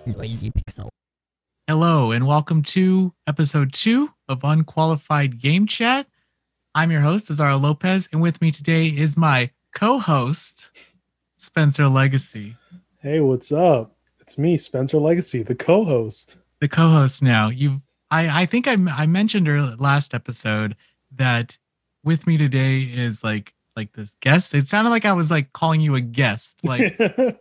Noisy Pixel. Hello, and welcome to episode 2 of Unqualified Game Chat. I'm your host, Azara Lopez, and with me today is my co-host, Spencer Legacy. Hey, what's up? It's me, Spencer Legacy, the co-host. The co-host now. I think I mentioned last episode that with me today is like this guest. It sounded like I was like calling you a guest, like the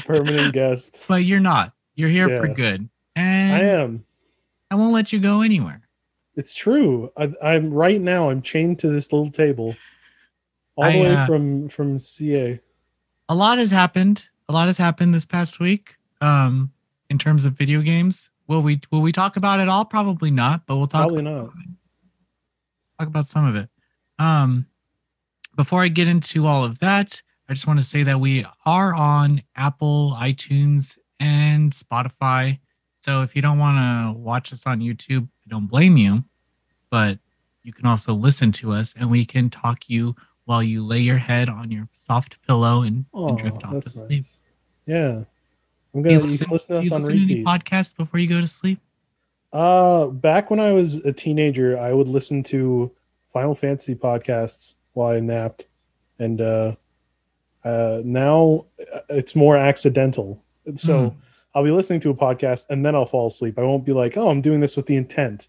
permanent guest. But you're not. You're here for good. And I am. I won't let you go anywhere. It's true. I'm right now. I'm chained to this little table, all the way from CA. A lot has happened. A lot has happened this past week. In terms of video games, will we talk about it all? Probably not. But we'll talk. Probably not. Talk about some of it. Before I get into all of that, I just want to say that we are on Apple, iTunes, and Spotify. So if you don't want to watch us on YouTube, I don't blame you. But you can also listen to us, and we can talk you while you lay your head on your soft pillow and drift off to sleep. Nice. Yeah. You can listen to us on repeat. Any podcast before you go to sleep? Back when I was a teenager, I would listen to Final Fantasy podcasts while I napped. And now it's more accidental. So I'll be listening to a podcast and then I'll fall asleep. I won't be like, oh, I'm doing this with the intent.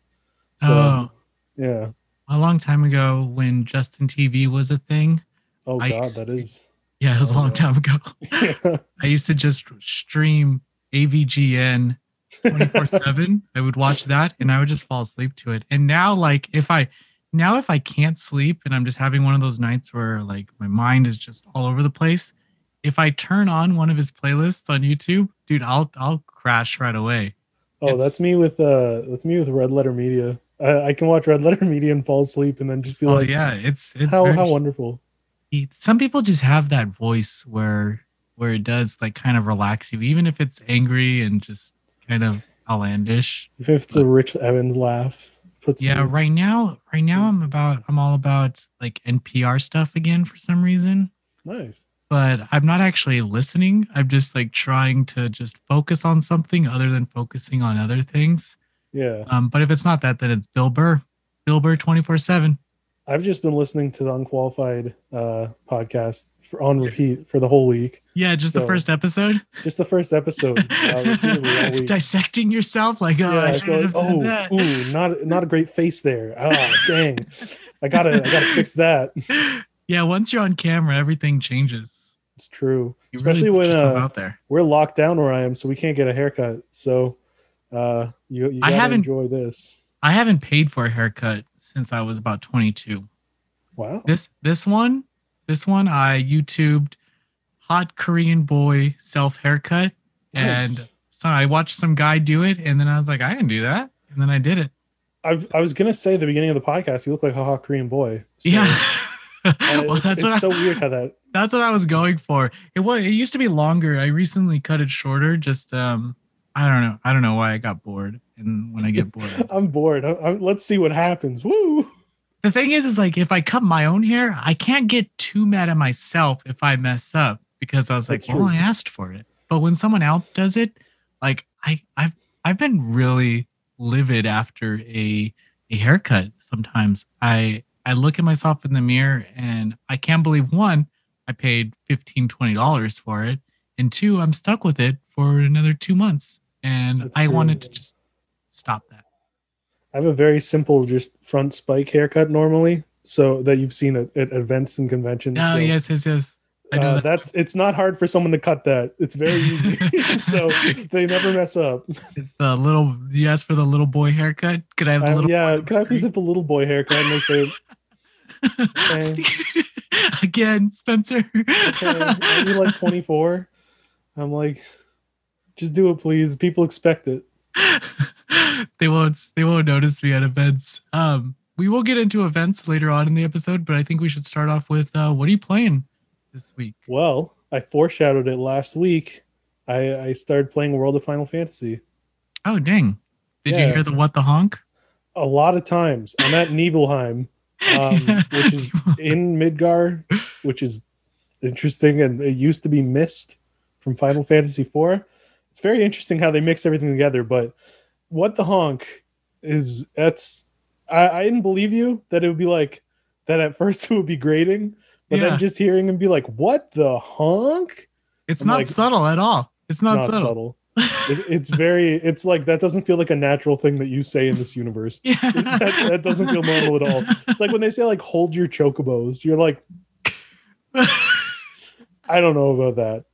So, yeah. A long time ago when Justin TV was a thing. Oh, God, that is. Yeah, it was a long time ago. Yeah. I used to just stream AVGN 24/7. I would watch that and I would just fall asleep to it. And now, like, if I can't sleep and I'm just having one of those nights where like my mind is just all over the place, if I turn on one of his playlists on YouTube, dude, I'll crash right away. Oh, that's me with Red Letter Media. I can watch Red Letter Media and fall asleep and then just be like, yeah, it's how wonderful. Some people just have that voice where it does like kind of relax you, even if it's angry and just kind of outlandish. Even if it's a Rich Evans laugh. Right now I'm all about like NPR stuff again for some reason. Nice. But I'm not actually listening. I'm just like trying to just focus on something other than focusing on other things. Yeah. But if it's not that, then it's Bill Burr 24/7. I've just been listening to the Unqualified podcast on repeat for the whole week. Yeah, the first episode. Just the first episode. Dissecting yourself, like, not a great face there. Dang, I gotta fix that. Yeah, once you're on camera, everything changes. It's true, especially when out there. We're locked down where I am, so we can't get a haircut. So, you gotta enjoy this. I haven't paid for a haircut since I was about 22. Wow. This one I YouTubed hot Korean boy self haircut. Nice. And so I watched some guy do it and then I was like, I can do that. And then I did it. I was going to say at the beginning of the podcast, you look like a hot Korean boy. So, yeah. Well, it's so weird how that. That's what I was going for. It used to be longer. I recently cut it shorter. Just, I don't know why I got bored. And when I get bored, I'm bored. Let's see what happens. Woo! The thing is like if I cut my own hair, I can't get too mad at myself if I mess up because I was like, well, I asked for it. But when someone else does it, like I've been really livid after a haircut. Sometimes I look at myself in the mirror and I can't believe one, I paid $15-$20 for it, and two, I'm stuck with it for another 2 months, and I wanted to just stop that. I have a very simple, just front spike haircut normally, so that you've seen at events and conventions. Oh, so, yes. I know that. It's not hard for someone to cut that. It's very easy, so they never mess up. It's you asked for the little boy haircut. Could I have the little? Yeah, can I please have the little boy haircut? And they say, okay. Again, Spencer. Okay, are you like 24? I'm like, just do it, please. People expect it. They won't notice me at events. We will get into events later on in the episode, but I think we should start off with what are you playing this week? Well, I foreshadowed it last week. I started playing World of Final Fantasy. Oh, dang. Did you hear the what the honk? A lot of times. I'm at Nibelheim, which is in Midgar, which is interesting, and it used to be Mist from Final Fantasy IV. it's very interesting how they mix everything together. But what the honk is, I didn't believe you that it would be like that at first. It would be grating, but then just hearing him be like, what the honk? It's not like, subtle at all. It's not subtle. It's like, that doesn't feel like a natural thing that you say in this universe. That doesn't feel normal at all. It's like when they say like, hold your chocobos, you're like, I don't know about that.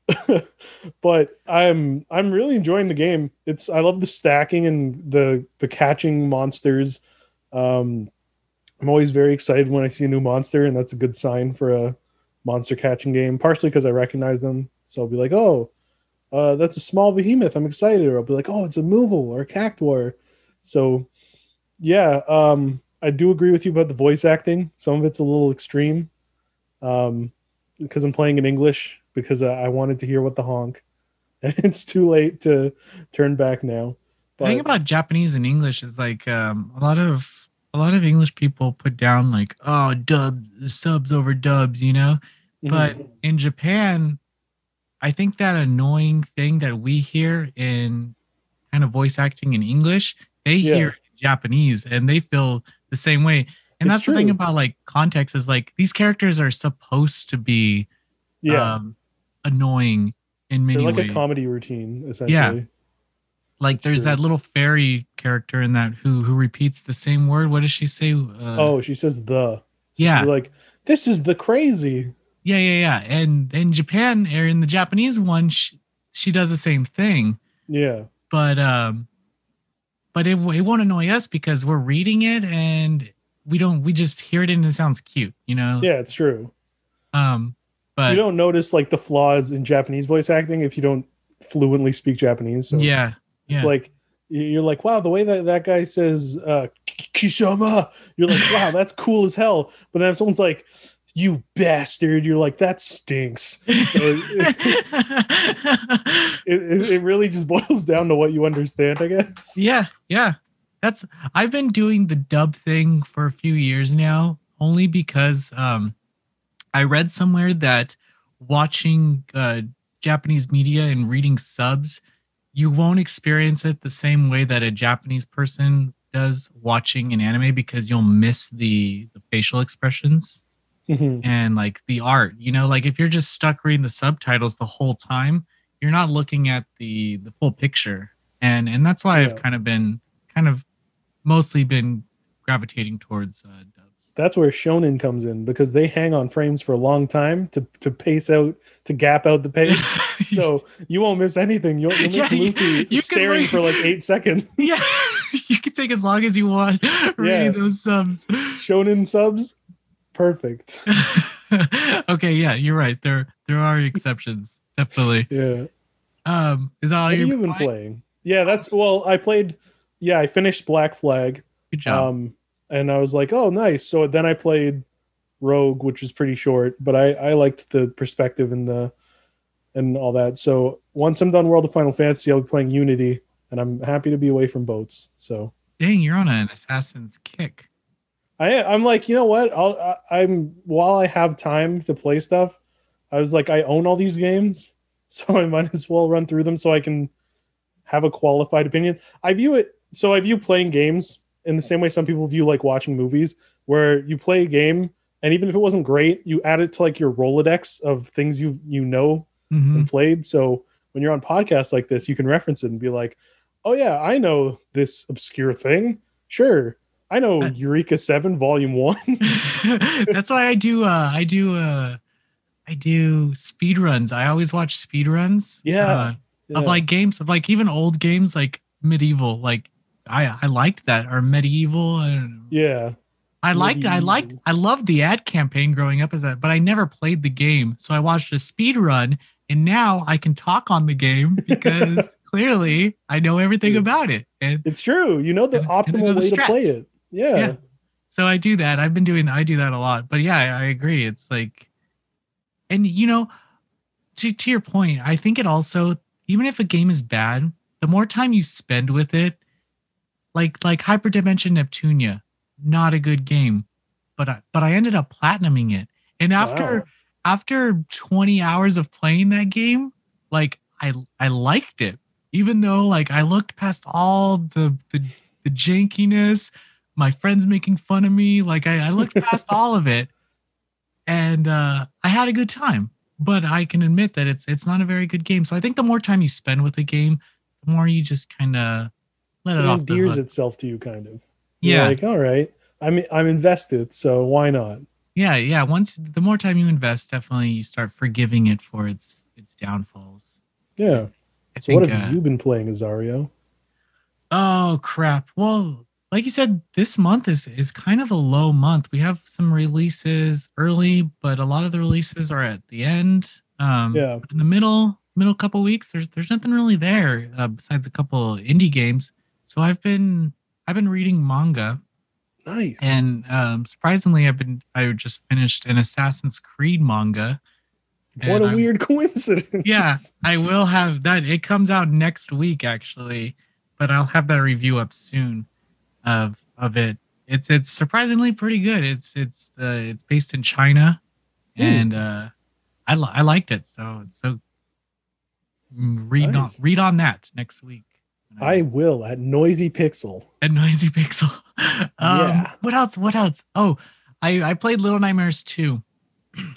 But I'm really enjoying the game. I love the stacking and the catching monsters. I'm always very excited when I see a new monster, and that's a good sign for a monster catching game, partially because I recognize them. So I'll be like, oh, that's a small behemoth. I'm excited. Or I'll be like, oh, it's a Moogle or a Cactuar. So yeah, I do agree with you about the voice acting. Some of it's a little extreme. Because I'm playing in English, because I wanted to hear what the honk, and it's too late to turn back now. But the thing about Japanese and English is like a lot of English people put down like, oh, subs over dubs, you know. But in Japan, I think that annoying thing that we hear in kind of voice acting in English, they hear in Japanese, and they feel the same way. And that's the thing about like context is like these characters are supposed to be annoying in many ways. They're like a comedy routine, essentially. Yeah. Like that's there's that little fairy character in that who repeats the same word. What does she say? She says the. So you're like, this is the crazy. Yeah. And in Japan, or in the Japanese one, she does the same thing. Yeah. But it won't annoy us because we're reading it and we just hear it and it sounds cute, you know? Yeah, it's true. But you don't notice like the flaws in Japanese voice acting if you don't fluently speak Japanese. So it's like, you're like, wow, the way that guy says Kishama, you're like, wow, that's cool as hell. But then if someone's like, you bastard, you're like, that stinks. So it really just boils down to what you understand, I guess. Yeah. I've been doing the dub thing for a few years now, only because I read somewhere that watching Japanese media and reading subs, you won't experience it the same way that a Japanese person does watching an anime, because you'll miss the facial expressions and like the art. You know, like if you're just stuck reading the subtitles the whole time, you're not looking at the full picture. And that's why I've kind of mostly been gravitating towards dubs. That's where Shonen comes in, because they hang on frames for a long time to pace out, to gap out the page. So you won't miss anything. You'll miss Luffy staring for like 8 seconds. Yeah, you can take as long as you want reading those subs. Shonen subs, perfect. Okay, yeah, you're right. There are exceptions, definitely. Yeah. Is that all you've been playing? Yeah, I finished Black Flag. Good job. And I was like, oh, nice. So then I played Rogue, which was pretty short, but I liked the perspective and all that. So once I'm done World of Final Fantasy, I'll be playing Unity, and I'm happy to be away from boats. So dang, you're on an assassin's kick. I'm like, you know what? While I have time to play stuff, I was like, I own all these games, so I might as well run through them so I can have a qualified opinion. I view playing games in the same way some people view like watching movies, where you play a game and even if it wasn't great, you add it to like your Rolodex of things you know and played. So when you're on podcasts like this, you can reference it and be like, oh yeah, I know this obscure thing. Sure. I know Eureka 7 Volume 1. That's why I do speed runs. I always watch speed runs. Of like games, of like even old games like Medieval. Like I liked that, or Medieval. I loved the ad campaign growing up as that, but I never played the game. So I watched a speed run, and now I can talk on the game because clearly I know everything about it. And it's true. You know the optimal way to play it. Yeah. So I do that. I do that a lot. But yeah, I agree. It's like, and you know, to your point, I think it also, even if a game is bad, the more time you spend with it, like Hyperdimension Neptunia, not a good game, but I ended up platinuming it. And after 20 hours of playing that game, like I liked it. even though like I looked past all the jankiness, my friends making fun of me, like I looked past all of it, and I had a good time. But I can admit that it's not a very good game. So I think the more time you spend with the game, the more you just kind of let it It off the endears hook. itself to you, kind of. You're Yeah, like, all right, I'm invested, so why not? yeah. Once the more time you invest, definitely you start forgiving it for its downfalls. Yeah. And I So what think have you been playing, Azario? oh crap. Well, like you said, this month is kind of a low month. We have some releases early, but a lot of the releases are at the end. Yeah. In the middle couple weeks, there's nothing really there besides a couple indie games. So I've been reading manga, Nice. and surprisingly, I just finished an Assassin's Creed manga, What and a I'm weird yeah, coincidence. I will have that. It comes out next week actually, but I'll have that review up soon of it. It's surprisingly pretty good. It's based in China, Hmm, and I liked it. So nice. read on that next week. I will at Noisy Pixel. At Noisy Pixel. Yeah. What else? What else? Oh, I played Little Nightmares 2,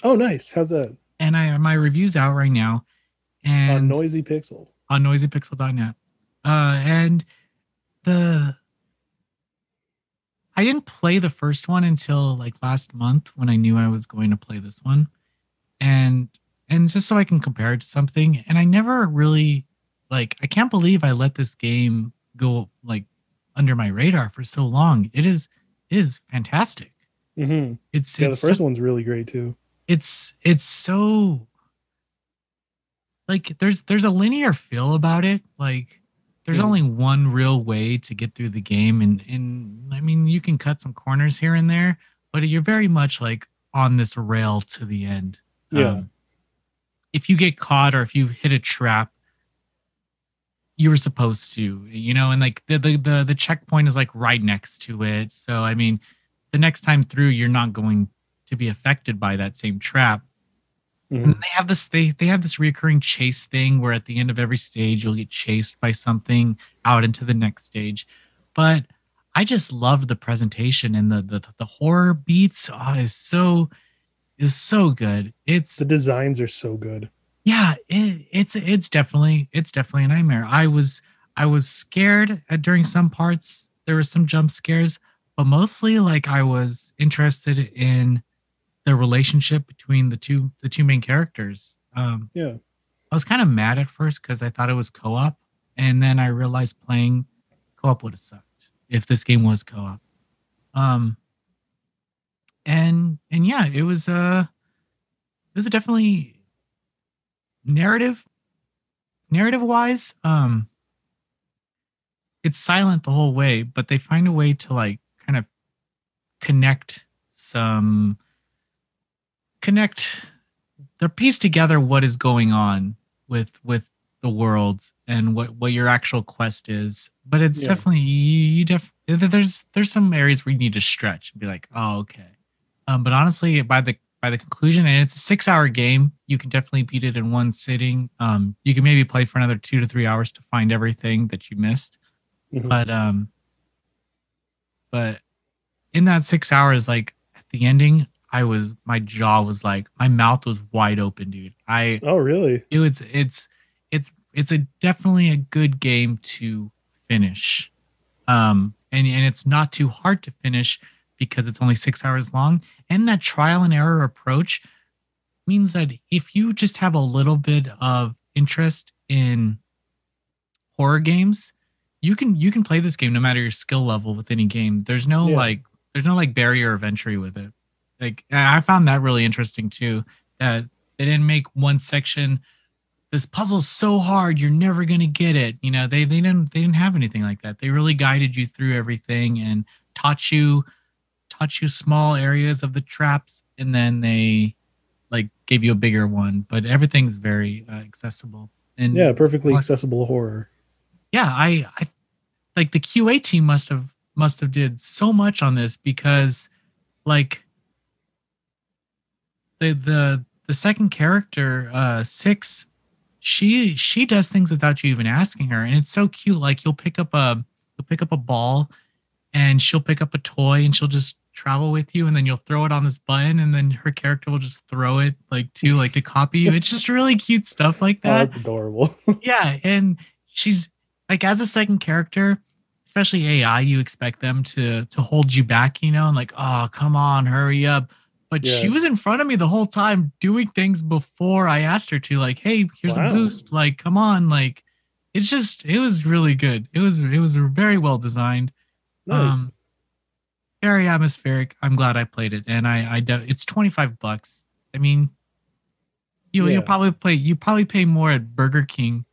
Oh, nice. How's that? and I my review's out right now, On and Noisy Pixel. on noisypixel.net. And the I didn't play the first one until like last month when I knew I was going to play this one. And and just so I can compare it to something. And I never really like I can't believe I let this game go like under my radar for so long. It is fantastic. Hmm. It's Yeah, the it's so, first one's really great too. it's so like there's a linear feel about it. Like there's Hmm. only one real way to get through the game, and I mean you can cut some corners here and there, but you're very much like on this rail to the end. Yeah. If you get caught or if you hit a trap, you were supposed to, and like the checkpoint is like right next to it. So I mean, the next time through, you're not going to be affected by that same trap. And Hmm. they have this recurring chase thing where at the end of every stage you'll get chased by something out into the next stage. But I just love the presentation and the horror beats. Oh, is so good. It's The designs are so good. yeah, it's definitely a nightmare. I was scared during some parts. There were some jump scares, but mostly like I was interested in the relationship between the two main characters. Yeah. I was kind of mad at first because I thought it was co-op, and then I realized playing co-op would have sucked if this game was co-op. Um, and yeah, it was definitely narrative wise. It's silent the whole way, but they find a way to like kind of connect some connect they're piece together what is going on with the world and what your actual quest is. But it's Yeah. definitely there's some areas where you need to stretch and be like, oh okay. But honestly, by the conclusion, and it's a 6 hour game, you can definitely beat it in one sitting. You can maybe play for another 2 to 3 hours to find everything that you missed. Hmm. But um but in that 6 hours, like at the ending, my jaw was like my mouth was wide open, dude. Oh, really? It's a definitely a good game to finish. And it's not too hard to finish because it's only 6 hours long. And that trial and error approach means that if you just have a little bit of interest in horror games, you can play this game no matter your skill level with any game. Yeah. There's no like barrier of entry with it. Like I found that really interesting too. That they didn't make one section, this puzzle's so hard you're never gonna get it. They didn't have anything like that. They really guided you through everything and taught you small areas of the traps, and then they like gave you a bigger one. But everything's very accessible. And Yeah. Perfectly like, accessible horror. yeah, I like the QA team must have did so much on this because like the second character, Six, she does things without you even asking her, and it's so cute. Like you'll pick up a ball, and she'll pick up a toy, and she'll just travel with you, and then you'll throw it on this button, and then her character will just throw it like to copy you. It's just really cute stuff like Oh, that. that's adorable. Yeah, and she's like as a second character, especially AI, you expect them to hold you back, and like, oh, come on, hurry up. But she Yeah. was in front of me the whole time doing things before I asked her to, like, hey, here's a Wow. boost, like, come on, like it was really good. It was very well designed. Nice. Um Very atmospheric. I'm glad I played it. And it's $25. I mean, you'll Yeah. probably pay more at Burger King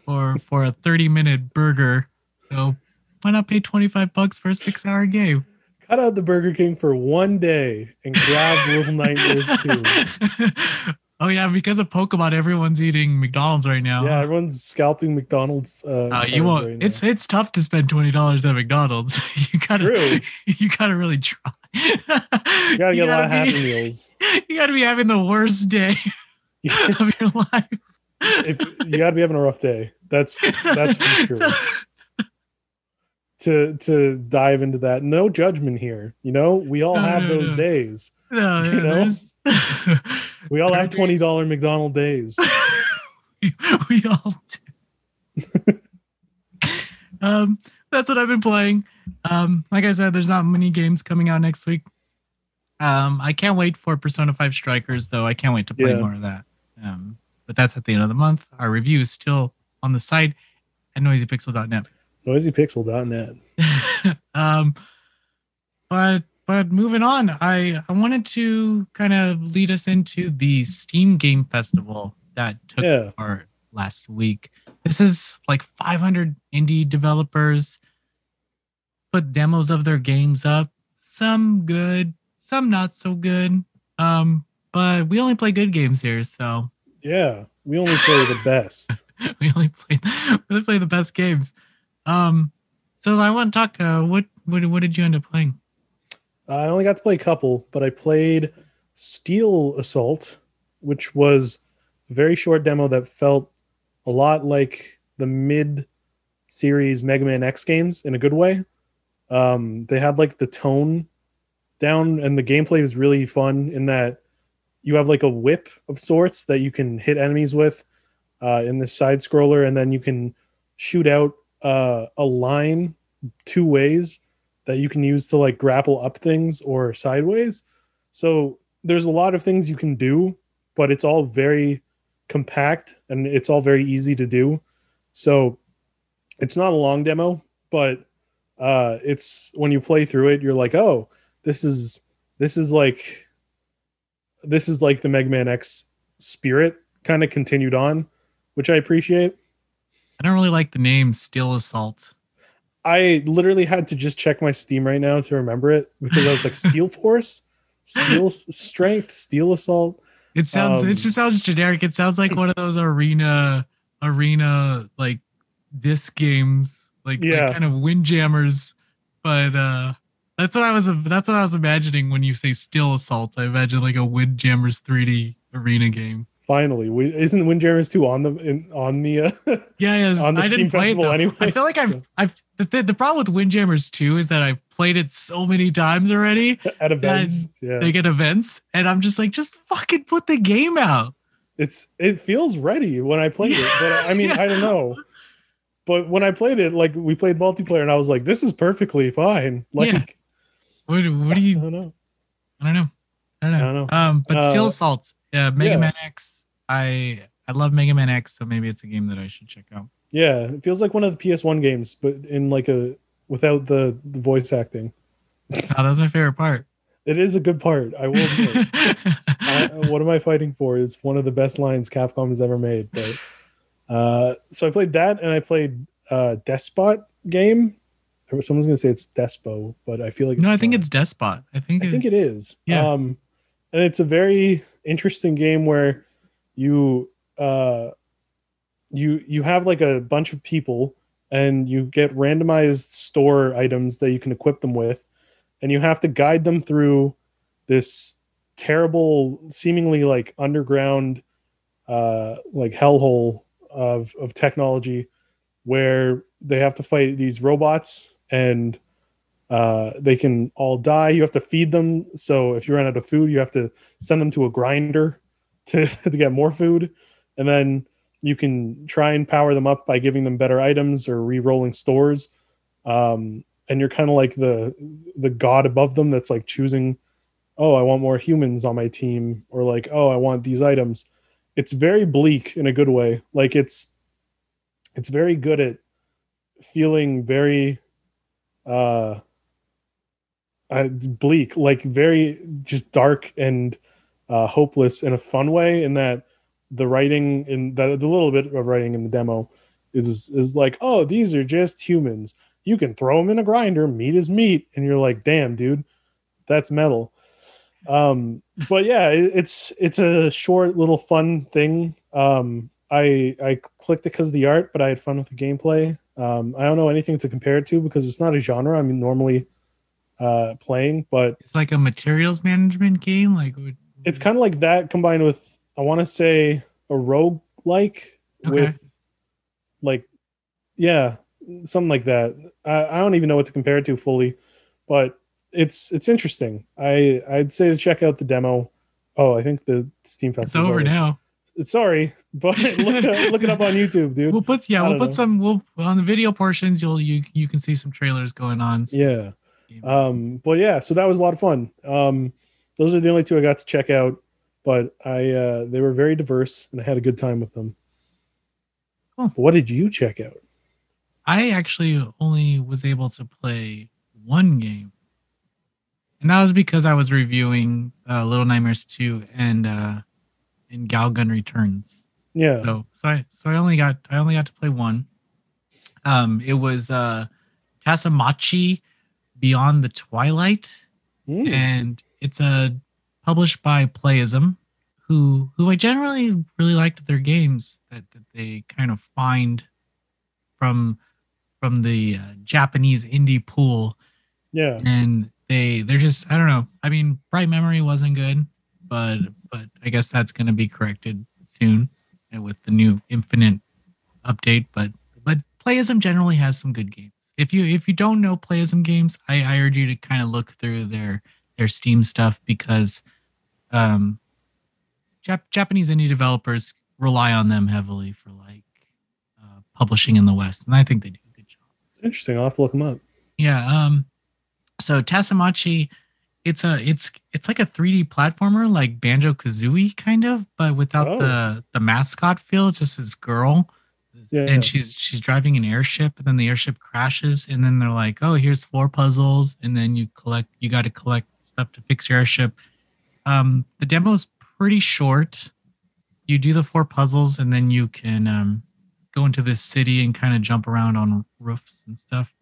for a 30-minute burger. So why not pay $25 for a 6-hour game? Cut out the Burger King for one day and grab Little Nightmares 2. Oh yeah, because of Pokemon, everyone's eating McDonald's right now. Yeah, Huh? everyone's scalping McDonald's. You won't. Right It's tough to spend $20 at McDonald's. You gotta True. you gotta really try. You gotta get a lot of Happy Meals. You gotta be having the worst day of your life. You gotta be having a rough day. That's for sure. To dive into that, no judgment here. We all have those days. No, You know? We all have $20 McDonald days. we all do. That's what I've been playing. Like I said, there's not many games coming out next week. I can't wait for Persona 5 Strikers, though. I can't wait to play more of that. But that's at the end of the month. Our review is still on the site at noisypixel.net. Noisypixel.net. But moving on, I wanted to kind of lead us into the Steam Game Festival that took part last week. This is like 500 indie developers put demos of their games up. Some good, some not so good. But we only play good games here, so yeah, we only play the best. we only play the best games. So I want to talk. What did you end up playing? I only got to play a couple, but I played Steel Assault, which was a very short demo that felt a lot like the mid-series Mega Man X games in a good way. They had like the tone down, and the gameplay was really fun in that you have like a whip of sorts that you can hit enemies with in this side scroller, and then you can shoot out a line two ways that you can use to like grapple up things or sideways. So there's a lot of things you can do, but it's all very compact and it's all very easy to do. So it's not a long demo, but it's when you play through it, you're like, oh, this is like the Mega Man X spirit kind of continued on, which I appreciate. I don't really like the name Steel Assault. I literally had to just check my Steam right now to remember it because I was like Steel Force, Steel Strength, Steel Assault. It just sounds generic. It sounds like one of those arena like disc games, like kind of Windjammers. But that's what I was imagining when you say Steel Assault. I imagine like a Windjammers 3D arena game. Finally, isn't Windjammers 2 on the on the Steam Festival anyway? I feel like I've the problem with Windjammers 2 is that I've played it so many times already at events. Yeah, they get events, and I'm just like, just fucking put the game out. It feels ready when I played it, but I mean, I don't know. But when I played it, like we played multiplayer, and I was like, this is perfectly fine. Like, what do you? I don't know. But Steel Assault, Mega Man X. I love Mega Man X, so maybe it's a game that I should check out. Yeah, it feels like one of the PS1 games, but in like without the voice acting. Oh, that was my favorite part. It is a good part, I will admit. What am I fighting for is one of the best lines Capcom has ever made. But so I played that, and I played Despot game. Someone's gonna say it's Despo, but I feel like I think it's Despot. I think it is. Yeah. And it's a very interesting game where you have like a bunch of people, and you get randomized store items that you can equip them with, and you have to guide them through this terrible, seemingly like underground like hellhole of technology where they have to fight these robots and they can all die. You have to feed them. So if you run out of food, you have to send them to a grinder to get more food. And then you can try and power them up by giving them better items or re-rolling stores. And you're kind of like the god above them that's like choosing, oh, I want more humans on my team, or like, oh, I want these items. It's very bleak in a good way. Like it's very good at feeling very uh bleak, like very just dark and hopeless in a fun way. In that the writing in the little bit of writing in the demo is like, oh, these are just humans. You can throw them in a grinder. Meat is meat, and you're like, damn, dude, that's metal. But yeah, it's a short little fun thing. I clicked it because of the art, but I had fun with the gameplay. I don't know anything to compare it to because it's not a genre I'm normally playing, but It's like a materials management game. Like, it's kind of like that combined with, I want to say, a rogue like okay. with like, yeah, something like that. I don't even know what to compare it to fully, but it's interesting. I'd say to check out the demo. Oh, I think the Steam It's Festival's over already. now. Sorry, but look it up on YouTube, dude. We'll put some we'll on the video portions. You can see some trailers going on. Yeah. But yeah, so that was a lot of fun. Those are the only two I got to check out, but they were very diverse and I had a good time with them. Cool. But what did you check out? I actually only was able to play one game, and that was because I was reviewing Little Nightmares 2 and Galgun Returns. Yeah. So I only got to play one. It was Tasamachi Beyond the Twilight, and it's published by Playism, who I generally really liked their games that they kind of find from the Japanese indie pool. Yeah. And they're just, I don't know. I mean, Bright Memory wasn't good, but I guess that's going to be corrected soon with the new Infinite update. But Playism generally has some good games. If you don't know Playism games, I urge you to kind of look through their Steam stuff because Japanese indie developers rely on them heavily for like publishing in the West, and I think they do a good job. It's interesting. I'll have to look them up. Yeah. So Tasamachi, it's like a 3D platformer, like Banjo-Kazooie kind of, but without the mascot feel. It's just this girl, and she's driving an airship, and then the airship crashes, and then they're like, oh, here's 4 puzzles, and then you got to collect stuff to fix your airship. The demo is pretty short. You do the 4 puzzles, and then you can go into this city and kind of jump around on roofs and stuff.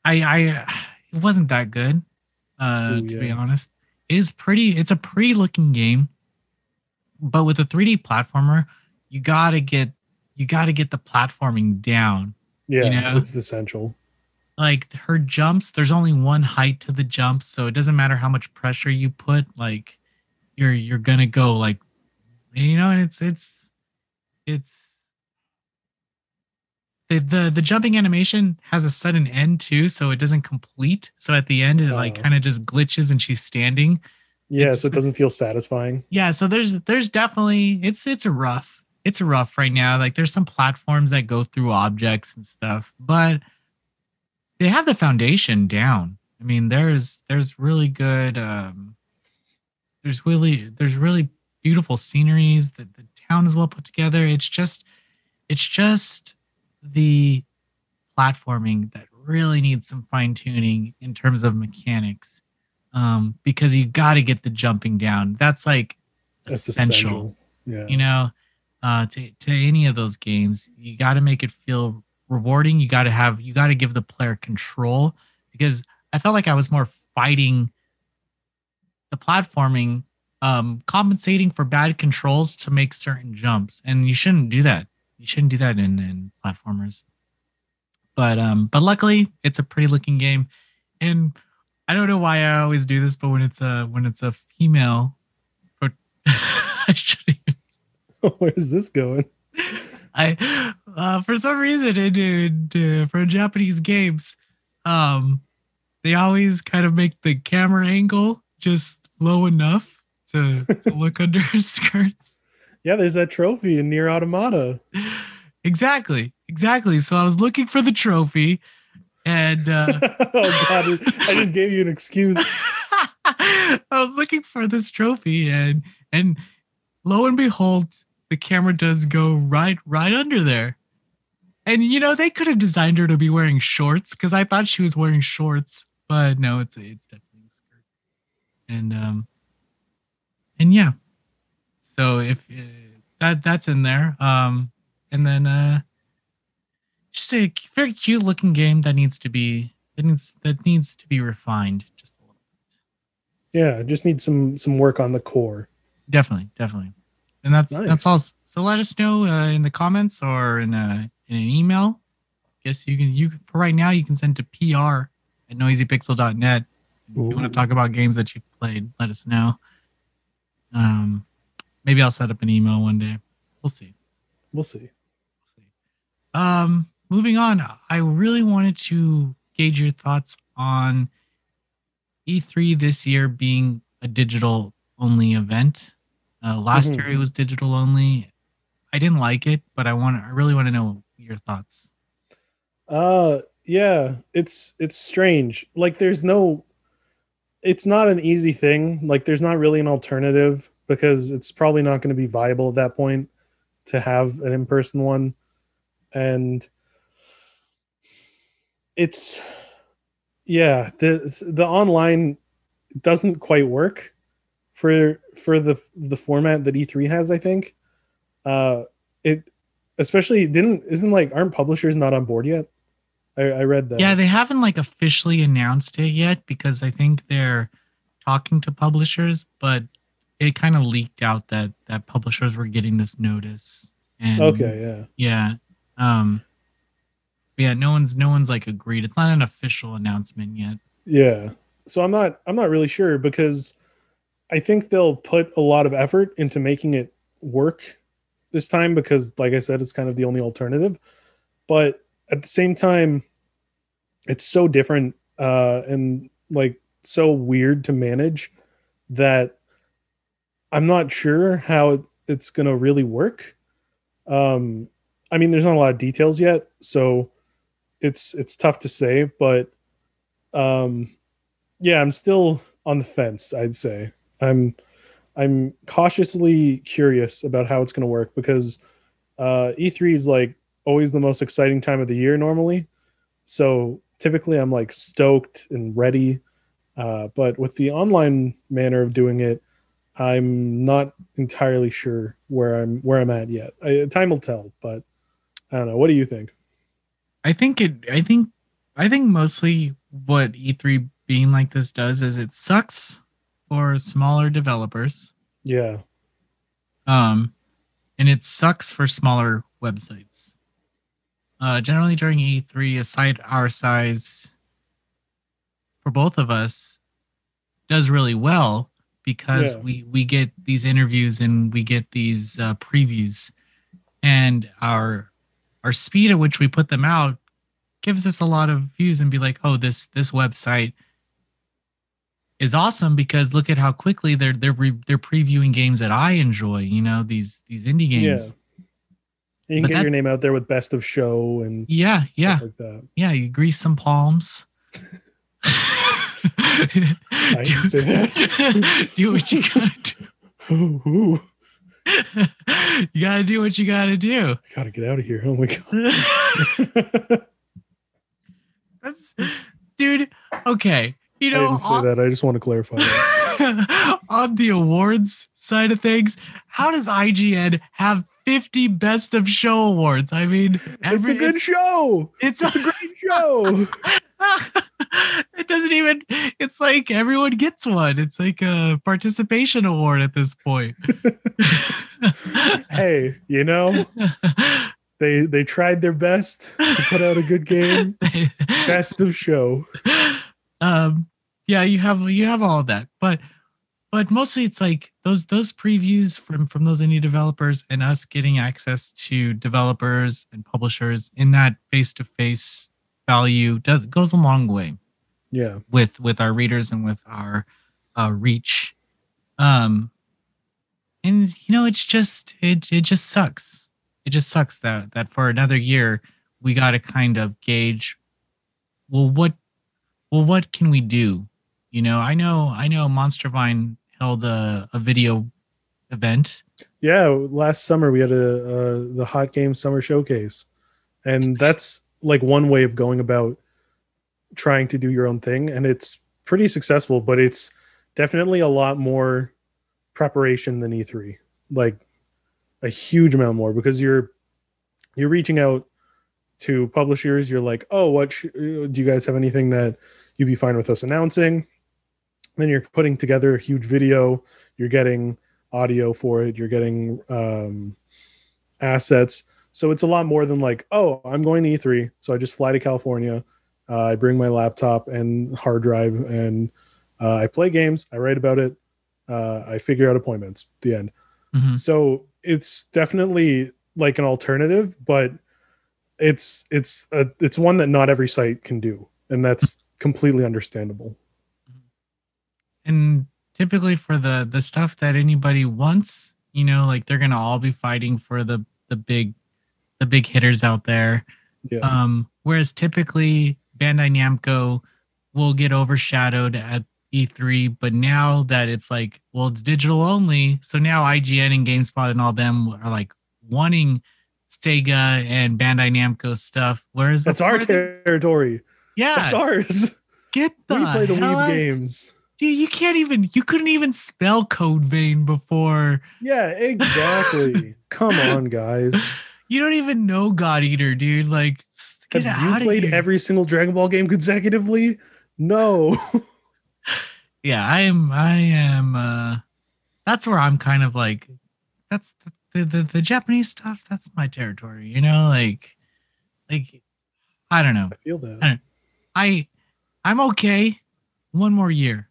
It wasn't that good, to be honest. It's a pretty looking game, but with a 3D platformer, you gotta get the platforming down. Yeah, you know? it's essential. Like her jumps, there's only one height to the jumps, so it doesn't matter how much pressure you put. Like you're gonna go like, and it's the jumping animation has a sudden end too, so it doesn't complete. So at the end, it like kind of just glitches and she's standing. Yeah, so it doesn't feel satisfying. Yeah, so there's definitely it's a rough right now. Like there's some platforms that go through objects and stuff, but they have the foundation down. I mean, there's really good. There's really beautiful sceneries. The town is well put together. It's just the platforming that really needs some fine tuning in terms of mechanics, because you got to get the jumping down. That's essential. Yeah. To any of those games, you got to make it feel rewarding. You got to give the player control, because I felt like I was more fighting the platforming, compensating for bad controls to make certain jumps, and you shouldn't do that. You shouldn't do that in platformers. But luckily it's a pretty looking game, and I don't know why I always do this, but when it's a female I shouldn't. Where's this going? For some reason for Japanese games, they always kind of make the camera angle just low enough to look under his skirts. Yeah, there's that trophy in Nier Automata. Exactly. So I was looking for the trophy, and oh god, I just gave you an excuse. I was looking for this trophy, and lo and behold, the camera does go right under there. And they could have designed her to be wearing shorts, because I thought she was wearing shorts, but no, it's definitely a skirt. And yeah, so if that's in there, and then just a very cute looking game that needs to be refined just a little bit. Yeah, just need some work on the core. Definitely, and that's Nice. That's all. So let us know in the comments or in an email. Guess you can for right now you can send to pr@noisypixel.net. If you want to talk about games that you've played, let us know. Maybe I'll set up an email one day. We'll see. Moving on, I really wanted to gauge your thoughts on E3 this year being a digital only event. Last year it was digital only. I didn't like it, but I really want to know your thoughts. Yeah, it's strange. Like it's not an easy thing. Like there's not really an alternative, because it's probably not going to be viable at that point to have an in-person one. And it's the online doesn't quite work for the format that E3 has, I think. It especially aren't publishers not on board yet? I read that. Yeah, they haven't officially announced it yet, because I think they're talking to publishers, but it kind of leaked out that publishers were getting this notice. And okay, yeah. Yeah, no one's agreed. It's not an official announcement yet. Yeah. So I'm not really sure, because I think they'll put a lot of effort into making it work this time, because like I said, it's kind of the only alternative. But at the same time, it's so different and so weird to manage that I'm not sure how it's going to really work. I mean, there's not a lot of details yet, so it's tough to say, but yeah, I'm still on the fence, I'd say. I'm cautiously curious about how it's going to work, because E3 is always the most exciting time of the year normally. So typically I'm stoked and ready. But with the online manner of doing it, I'm not entirely sure where I'm at yet. Time will tell, but I don't know. What do you think? I think mostly what E3 being like this does is it sucks for smaller developers. Yeah. And it sucks for smaller websites. Generally during E3, a site our size for both of us does really well, because we get these interviews and we get these previews, and our speed at which we put them out gives us a lot of views, and be like, oh, this website is awesome, because look at how quickly they're previewing games that I enjoy, these indie games. Yeah. You can get your name out there with best of show and stuff like that. Yeah, you grease some palms. I didn't say that. Do what you gotta do. Ooh. You gotta do what you gotta do. I gotta get out of here. Oh my god. Dude, okay. I didn't say that. I just want to clarify that. On the awards side of things, how does IGN have 50 best of show awards? I mean, it's a good show. It's a great show. It doesn't even, it's like everyone gets one. It's like a participation award at this point. Hey, they tried their best to put out a good game. Best of show. Yeah, you have all of that. But but mostly it's like those previews from those indie developers and us getting access to developers and publishers in that face to face value goes a long way. Yeah. With our readers and with our reach. Um, and it's just it just sucks. It just sucks that for another year we got to kind of gauge. Well, what can we do? I know Monster Vine held a video event. Yeah, last summer we had the Hot Game Summer Showcase, and that's like one way of going about trying to do your own thing, and it's pretty successful, but it's definitely a lot more preparation than E3, like a huge amount more, because you're reaching out to publishers. You're like, oh, do you guys have anything that you'd be fine with us announcing? Then you're putting together a huge video. You're getting audio for it. You're getting assets. So it's a lot more than like, oh, I'm going to E3, so I just fly to California. I bring my laptop and hard drive, and I play games. I write about it. I figure out appointments. The end. Mm-hmm. So it's definitely like an alternative, but it's one that not every site can do, and that's completely understandable. And typically for the stuff that anybody wants, like they're gonna all be fighting for the big hitters out there. Yeah. Whereas typically Bandai Namco will get overshadowed at E3, but now that it's like, well, it's digital only, so now IGN and GameSpot and all them are like wanting Sega and Bandai Namco stuff. Whereas that's our territory. Yeah, that's ours. Get the we play the hell Weeb out. games. Dude, you couldn't even spell Code Vein before. Yeah, exactly. Come on, guys. You don't even know God Eater, dude. Like, get have out you played of here. every single Dragon Ball game consecutively? No. Yeah, I am that's where I'm kind of like, that's the Japanese stuff, that's my territory, like I don't know. I feel that. I'm okay. One more year.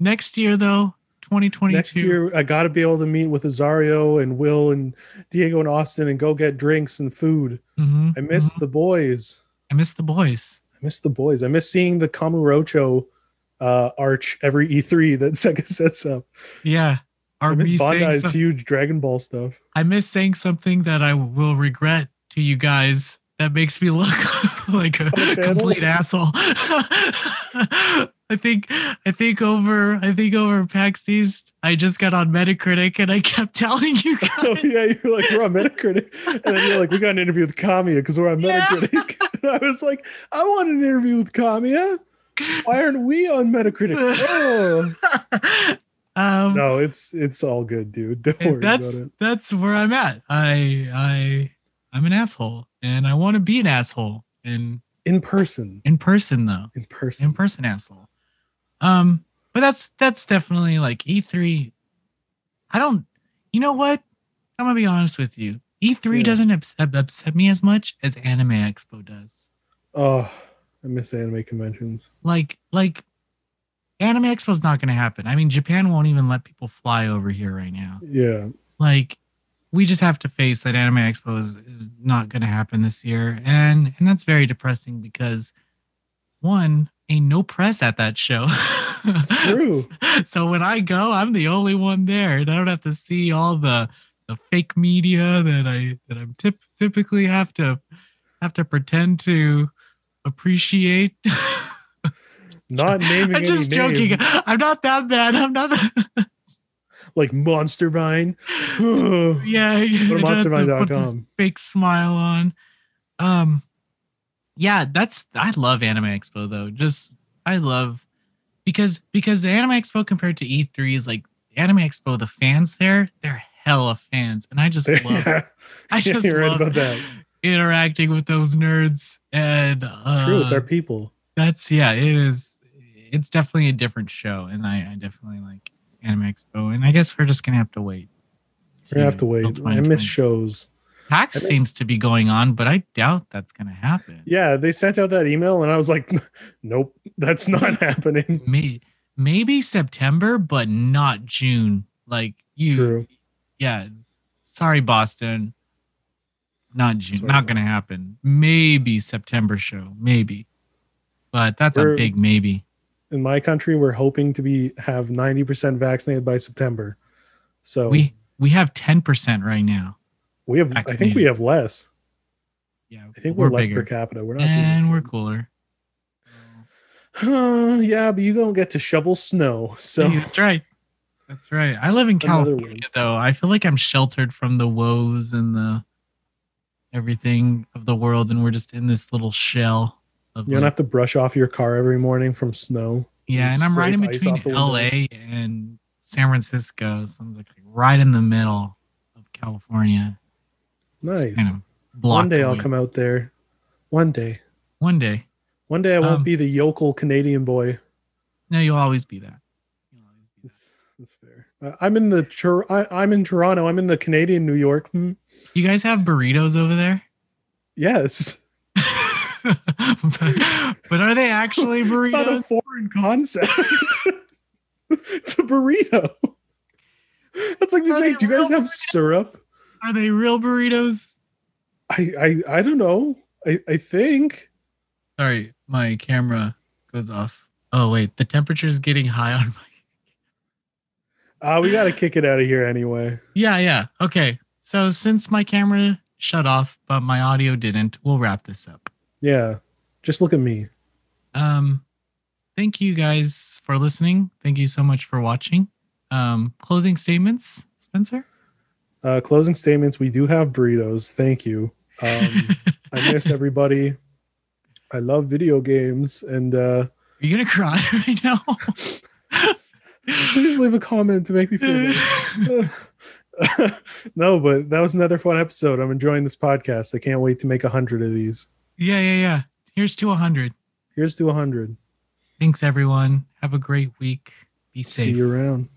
Next year though, 2022. Next year, I got to be able to meet with Azario and Will and Diego and Austin and go get drinks and food. Mm-hmm, I miss the boys. I miss the boys. I miss seeing the Kamurocho arch every E3 that Sega sets up. Yeah. I miss Bandai's huge Dragon Ball stuff. I miss saying something that I will regret to you guys that makes me look like a complete asshole. I think over PAX East, I just got on Metacritic and I kept telling you guys. Oh yeah, you're like, we're on Metacritic, and then you're like, we got an interview with Kamiya because we're on Metacritic. And I was like, I want an interview with Kamiya. Why aren't we on Metacritic? Oh. No, it's all good, dude. Don't worry about it. That's where I'm at. I'm an asshole, and I want to be an asshole. And in person though. In person asshole. But that's definitely like E3. You know what? I'm gonna be honest with you. E3 doesn't upset me as much as Anime Expo does. Oh, I miss anime conventions. Like Anime Expo's not gonna happen. I mean, Japan won't even let people fly over here right now. Yeah. Like, we just have to face that Anime Expo is not gonna happen this year. And that's very depressing because one, ain't no press at that show. It's true. So when I go, I'm the only one there, and I don't have to see all the fake media that I'm typically have to pretend to appreciate. Not naming. I'm just joking. I'm not that bad. I'm not like Monster Vine. Yeah, go to monstervine.com. Fake smile on. Yeah, I love Anime Expo though. I love because the Anime Expo compared to E3 is like Anime Expo, the fans there, they're hella fans. And I just love you're right about that. Interacting with those nerds. And it's true, it's our people. It is. It's definitely a different show, and I definitely like Anime Expo, and I guess we're just gonna have to wait. We're gonna have to wait. I miss shows. PAX seems to be going on, but I doubt that's gonna happen. Yeah, they sent out that email, and I was like, "Nope, that's not happening." maybe September, but not June. Like True. yeah. Sorry, Boston. Not June. Sorry, Not gonna Boston. happen. Maybe September show. Maybe. But that's a We're big maybe. in my country. We're hoping to have 90% vaccinated by September. So We have 10% right now. we have. I think we Vaccinated. have less. Yeah, I think we're we're less per bigger. capita. We're not doing as And we're good. cooler. Yeah, but you don't get to shovel snow. So Hey, that's right. That's right. I live in another California win. though. I feel like I'm sheltered from the woes and the everything of the world, and we're just in this little shell of You don't like have to brush off your car every morning from snow. yeah, You and I'm right in scrape ice between off the windows. LA and San Francisco. So I'm like right in the middle of California. Nice. Kind of One blocked day I'll away. come out there. One day. One day. One day I won't Um, be the yokel Canadian boy. No, you'll always be that. You'll always be that. That's fair. I'm in I'm in Toronto. I'm in the Canadian New York. You guys have burritos over there? Yes. but are they actually It's not a burritos? foreign concept. It's a burrito. That's like you Are saying, they do you guys real have syrup? Are they real burritos? I don't know. I think. Sorry, my camera goes off. Oh wait, the temperature's getting high on my. We got to kick it out of here anyway. Yeah. Okay. So since my camera shut off, but my audio didn't, we'll wrap this up. Yeah. Just look at me. Thank you guys for listening. Thank you so much for watching. Closing statements, Spencer? Closing statements. We do have burritos. Thank you. I miss everybody. I love video games. And Are you gonna cry right now? please leave a comment to make me feel better. No, but that was another fun episode. I'm enjoying this podcast. I can't wait to make 100 of these. Yeah. Here's to 100. Here's to 100. Thanks, everyone. Have a great week. Be safe. See you around.